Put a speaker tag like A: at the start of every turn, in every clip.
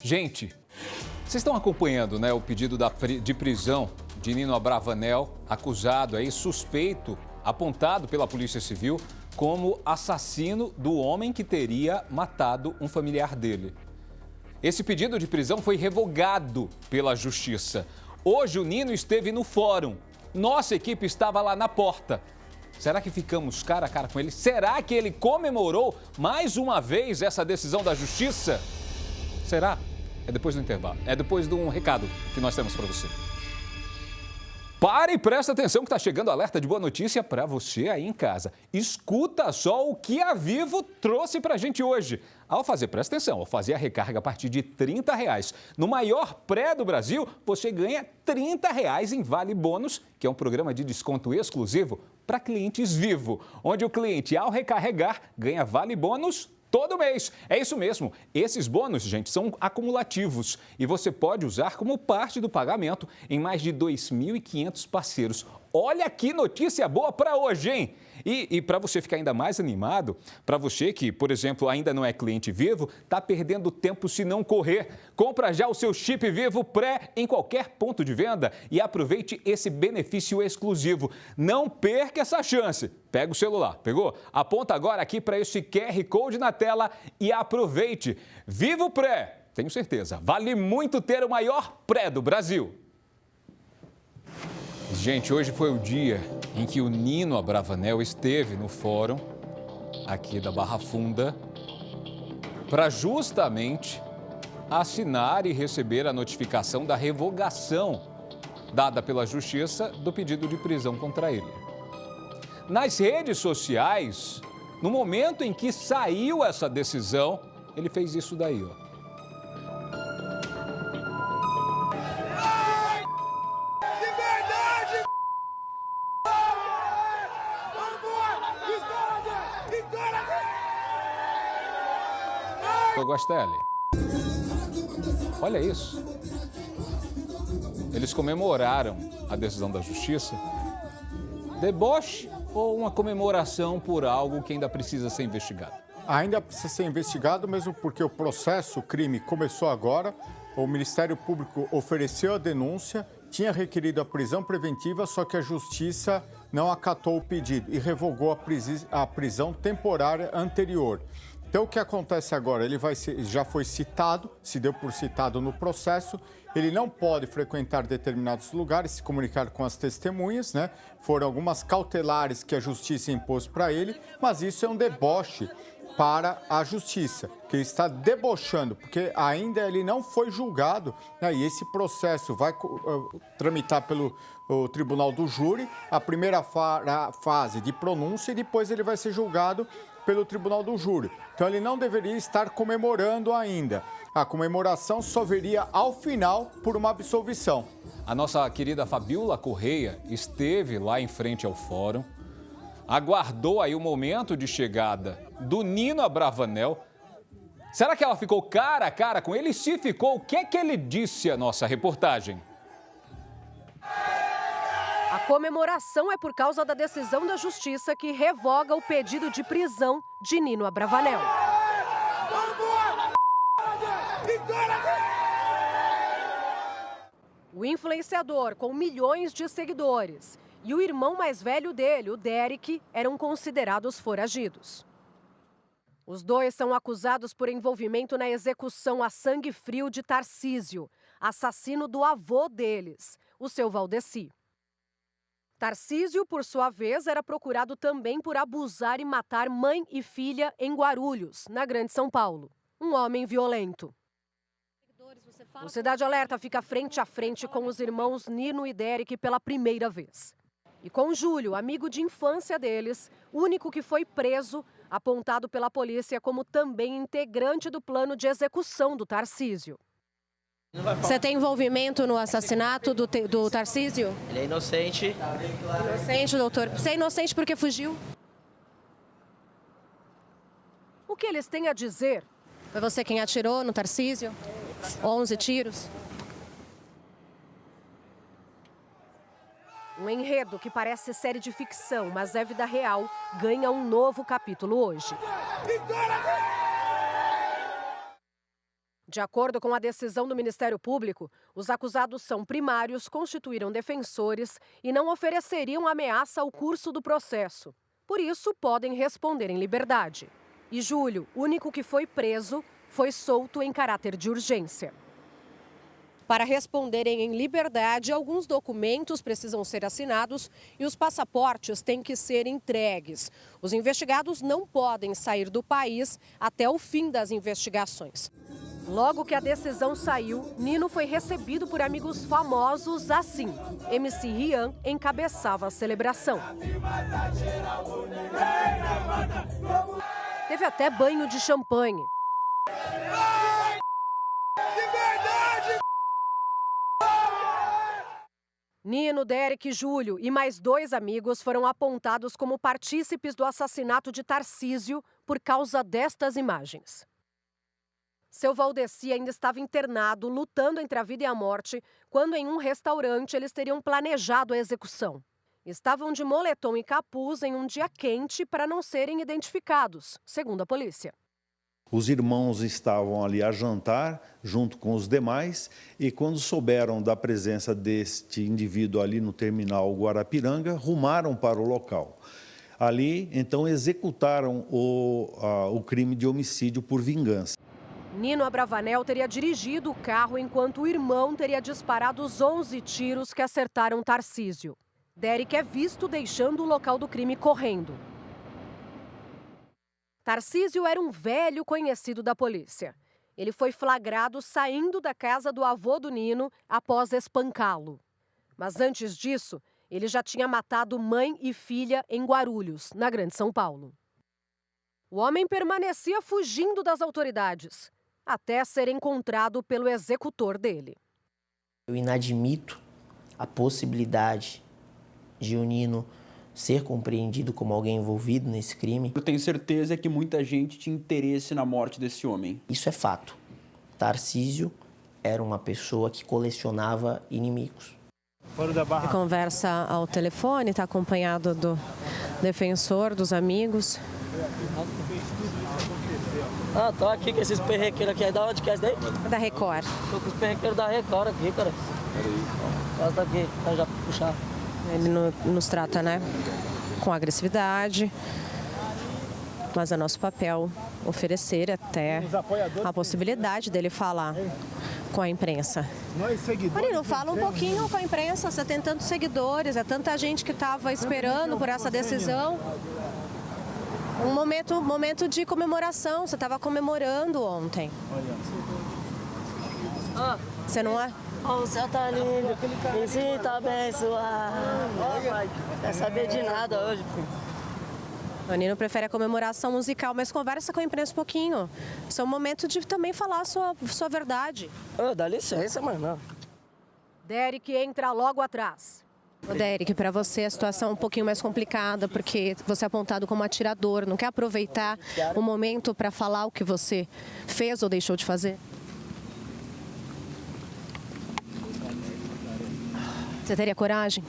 A: Gente, vocês estão acompanhando, né, o pedido de prisão de Nino Abravanel, acusado aí, suspeito, apontado pela Polícia Civil como assassino do homem que teria matado um familiar dele. Esse pedido de prisão foi revogado pela Justiça. Hoje o Nino esteve no fórum. Nossa equipe estava lá na porta. Será que ficamos cara a cara com ele? Será que ele comemorou mais uma vez essa decisão da Justiça? Será? É depois do intervalo. É depois de um recado que nós temos para você. Pare e presta atenção que está chegando alerta de boa notícia para você aí em casa. Escuta só o que a Vivo trouxe para a gente hoje. Presta atenção, ao fazer a recarga a partir de R$30, no maior pré do Brasil, você ganha R$30 em Vale Bônus, que é um programa de desconto exclusivo para clientes Vivo, onde o cliente, ao recarregar, ganha Vale Bônus todo mês. É isso mesmo. Esses bônus, gente, são acumulativos e você pode usar como parte do pagamento em mais de 2.500 parceiros. Olha que notícia boa para hoje, hein? E para você ficar ainda mais animado, para você que, por exemplo, ainda não é cliente Vivo, está perdendo tempo se não correr. Compra já o seu chip Vivo Pré em qualquer ponto de venda e aproveite esse benefício exclusivo. Não perca essa chance. Pega o celular, pegou? Aponta agora aqui para esse QR Code na tela e aproveite. Vivo Pré, tenho certeza, vale muito ter o maior pré do Brasil. Gente, hoje foi o dia em que o Nino Abravanel esteve no fórum aqui da Barra Funda para justamente assinar e receber a notificação da revogação dada pela Justiça do pedido de prisão contra ele. Nas redes sociais, no momento em que saiu essa decisão, ele fez isso daí, ó. Gostelli. Olha isso. Eles comemoraram a decisão da Justiça. Deboche ou uma comemoração por algo que ainda precisa ser investigado?
B: Ainda precisa ser investigado, mesmo porque o processo, o crime começou agora. O Ministério Público ofereceu a denúncia, tinha requerido a prisão preventiva, só que a Justiça não acatou o pedido e revogou a prisão temporária anterior. Então, o que acontece agora? Ele já foi citado, se deu por citado no processo, ele não pode frequentar determinados lugares, se comunicar com as testemunhas, né? Foram algumas cautelares que a Justiça impôs para ele, mas isso é um deboche para a Justiça, que ele está debochando, porque ainda ele não foi julgado, né? E esse processo vai tramitar pelo Tribunal do Júri, a primeira fase de pronúncia, e depois ele vai ser julgado pelo Tribunal do Júri. Então, ele não deveria estar comemorando ainda. A comemoração só viria ao final por uma absolvição.
A: A nossa querida Fabiola Correia esteve lá em frente ao fórum, aguardou aí o momento de chegada do Nino Abravanel. Será que ela ficou cara a cara com ele? E se ficou, o que é que ele disse à nossa reportagem?
C: A comemoração é por causa da decisão da Justiça que revoga o pedido de prisão de Nino Abravanel. O influenciador, com milhões de seguidores, e o irmão mais velho dele, o Derek, eram considerados foragidos. Os dois são acusados por envolvimento na execução a sangue frio de Tarcísio, assassino do avô deles, o seu Valdeci. Tarcísio, por sua vez, era procurado também por abusar e matar mãe e filha em Guarulhos, na Grande São Paulo. Um homem violento. O Cidade Alerta fica frente a frente com os irmãos Nino e Derek pela primeira vez. E com Júlio, amigo de infância deles, único que foi preso, apontado pela polícia como também integrante do plano de execução do Tarcísio. Você tem envolvimento no assassinato do Tarcísio?
D: Ele é inocente.
C: Inocente, doutor. Você é inocente porque fugiu? O que eles têm a dizer? Foi você quem atirou no Tarcísio? 11 tiros? Um enredo que parece série de ficção, mas é vida real, ganha um novo capítulo hoje. De acordo com a decisão do Ministério Público, os acusados são primários, constituíram defensores e não ofereceriam ameaça ao curso do processo. Por isso, podem responder em liberdade. E Júlio, único que foi preso, foi solto em caráter de urgência. Para responderem em liberdade, alguns documentos precisam ser assinados e os passaportes têm que ser entregues. Os investigados não podem sair do país até o fim das investigações. Logo que a decisão saiu, Nino foi recebido por amigos famosos assim. MC Rian encabeçava a celebração. Teve até banho de champanhe. Nino, Derek e Júlio e mais 2 amigos foram apontados como partícipes do assassinato de Tarcísio por causa destas imagens. Seu Valdeci ainda estava internado, lutando entre a vida e a morte, quando em um restaurante eles teriam planejado a execução. Estavam de moletom e capuz em um dia quente para não serem identificados, segundo a polícia.
D: Os irmãos estavam ali a jantar, junto com os demais, e quando souberam da presença deste indivíduo ali no terminal Guarapiranga, rumaram para o local. Ali, então, executaram o crime de homicídio por vingança.
C: Nino Abravanel teria dirigido o carro enquanto o irmão teria disparado os 11 tiros que acertaram Tarcísio. Derek é visto deixando o local do crime correndo. Tarcísio era um velho conhecido da polícia. Ele foi flagrado saindo da casa do avô do Nino após espancá-lo. Mas antes disso, ele já tinha matado mãe e filha em Guarulhos, na Grande São Paulo. O homem permanecia fugindo das autoridades, até ser encontrado pelo executor dele.
E: Eu inadmito a possibilidade de o Nino ser compreendido como alguém envolvido nesse crime.
F: Eu tenho certeza que muita gente tinha interesse na morte desse homem.
E: Isso é fato. Tarcísio era uma pessoa que colecionava inimigos.
C: Conversa ao telefone, está acompanhado do defensor, dos amigos.
G: Tô aqui com esses perrequeiros aqui. Da onde que é esse daí?
C: Da Record.
G: Tô com os perrequeiros da Record aqui, cara. Passa daqui, pra já puxar.
C: Ele nos trata, né, com agressividade, mas é nosso papel oferecer até a possibilidade dele falar com a imprensa. Marino, fala um pouquinho com a imprensa, você tem tantos seguidores, é tanta gente que estava esperando por essa decisão. Um momento de comemoração, você estava comemorando ontem. Você não é?
G: O céu tá lindo, vizinho tá abençoado. Quer saber de nada hoje, filho.
C: O Nino prefere a comemoração musical, mas conversa com a imprensa um pouquinho. Isso é um momento de também falar a sua verdade.
G: Dá licença, mano.
C: Derek entra logo atrás. Derek, para você a situação é um pouquinho mais complicada, porque você é apontado como atirador. Não quer aproveitar o momento para falar o que você fez ou deixou de fazer? Você teria coragem?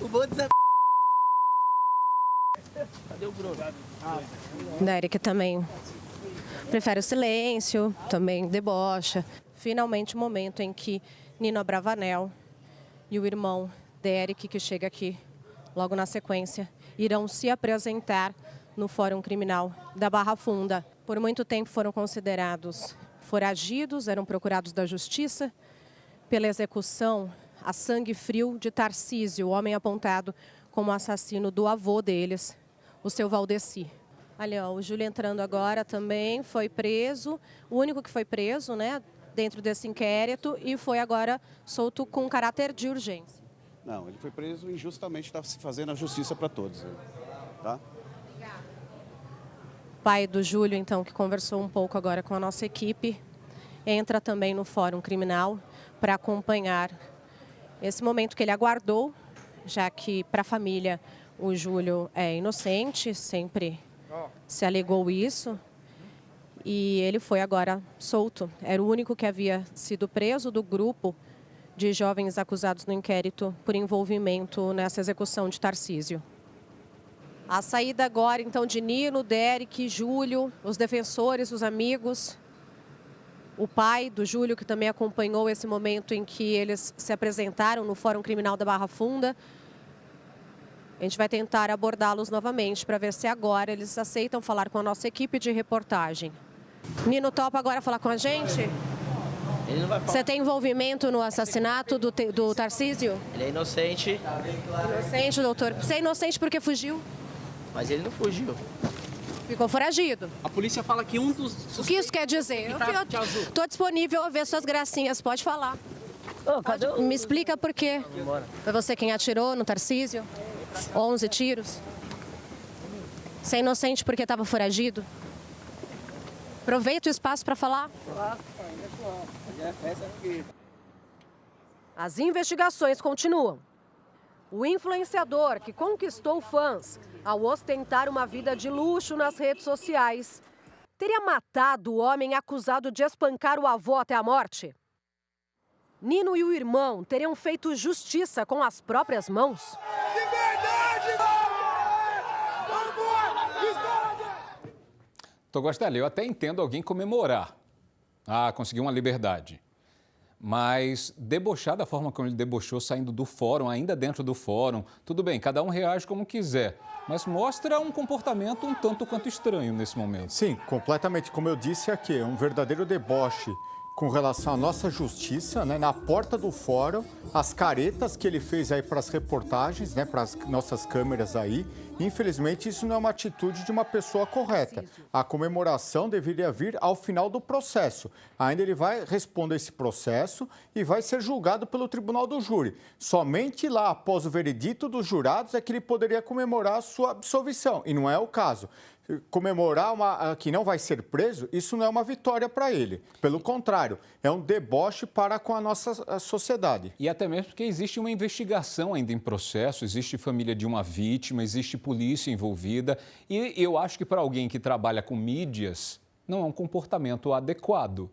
G: O bonde da... Cadê o Bruno?
C: Derek também prefere o silêncio, também debocha. Finalmente o momento em que Nino Abravanel e o irmão Derek, que chega aqui logo na sequência, irão se apresentar no Fórum Criminal da Barra Funda. Por muito tempo foram considerados foragidos, eram procurados da Justiça pela execução a sangue frio de Tarcísio, o homem apontado como assassino do avô deles, o seu Valdeci. Ali, ó, o Júlio entrando agora também foi preso, o único que foi preso, né, dentro desse inquérito, e foi agora solto com caráter de urgência.
H: Não, ele foi preso injustamente, está se fazendo a justiça para todos, tá?
C: Pai do Júlio, então, que conversou um pouco agora com a nossa equipe, entra também no Fórum Criminal para acompanhar esse momento que ele aguardou, já que para a família o Júlio é inocente, sempre se alegou isso, e ele foi agora solto. Era o único que havia sido preso do grupo de jovens acusados no inquérito por envolvimento nessa execução de Tarcísio. A saída agora, então, de Nino, Derek, Júlio, os defensores, os amigos. O pai do Júlio, que também acompanhou esse momento em que eles se apresentaram no Fórum Criminal da Barra Funda. A gente vai tentar abordá-los novamente para ver se agora eles aceitam falar com a nossa equipe de reportagem. Nino, topa agora falar com a gente?
E: Ele não vai falar.
C: Você tem envolvimento no assassinato do Tarcísio?
E: Ele é inocente,
C: Inocente, doutor. Você é inocente porque fugiu?
E: mas ele não fugiu.
C: Ficou foragido.
F: A polícia fala que um dos...
C: O que isso quer dizer? Eu estou disponível a ver suas gracinhas, pode falar.
G: Cadê o...
C: Me explica por quê. Foi você quem atirou no Tarcísio? 11 tiros? Você é inocente porque estava foragido? Aproveita o espaço para falar. As investigações continuam. O influenciador que conquistou fãs ao ostentar uma vida de luxo nas redes sociais teria matado o homem acusado de espancar o avô até a morte? Nino e o irmão teriam feito justiça com as próprias mãos?
A: Togostelli, eu até entendo alguém comemorar. Conseguiu uma liberdade. Mas debochar da forma como ele debochou saindo do fórum, ainda dentro do fórum, tudo bem, cada um reage como quiser. Mas mostra um comportamento um tanto quanto estranho nesse momento.
B: Sim, completamente. Como eu disse aqui, é um verdadeiro deboche com relação à nossa justiça, né? Na porta do fórum, as caretas que ele fez aí para as reportagens, né? Para as nossas câmeras aí. Infelizmente, isso não é uma atitude de uma pessoa correta. A comemoração deveria vir ao final do processo. Ainda ele vai responder esse processo e vai ser julgado pelo tribunal do júri. Somente lá, após o veredito dos jurados, é que ele poderia comemorar a sua absolvição. E não é o caso. Comemorar que não vai ser preso, isso não é uma vitória para ele. Pelo contrário, é um deboche para com a nossa sociedade.
A: E até mesmo porque existe uma investigação ainda em processo, existe família de uma vítima, existe polícia envolvida. E eu acho que para alguém que trabalha com mídias, não é um comportamento adequado.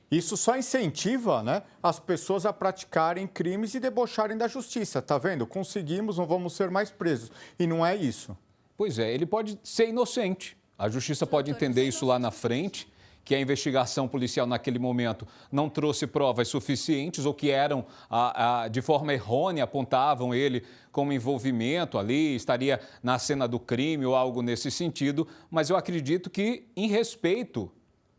B: Isso só incentiva, né, as pessoas a praticarem crimes e debocharem da justiça. Tá vendo? Conseguimos, não vamos ser mais presos. E não é isso.
A: Pois é, ele pode ser inocente. A justiça pode entender isso lá na frente, que a investigação policial naquele momento não trouxe provas suficientes ou que eram, de forma errônea, apontavam ele como envolvimento ali, estaria na cena do crime ou algo nesse sentido. Mas eu acredito que, em respeito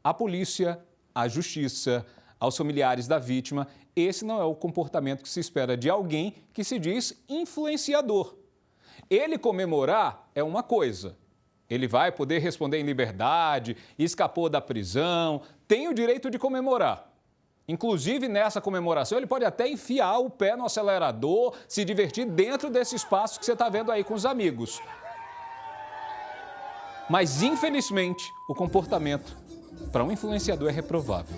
A: à polícia, à justiça, aos familiares da vítima, esse não é o comportamento que se espera de alguém que se diz influenciador. Ele comemorar é uma coisa. Ele vai poder responder em liberdade, escapou da prisão, tem o direito de comemorar. Inclusive, nessa comemoração, ele pode até enfiar o pé no acelerador, se divertir dentro desse espaço que você está vendo aí com os amigos. Mas, infelizmente, o comportamento para um influenciador é reprovável.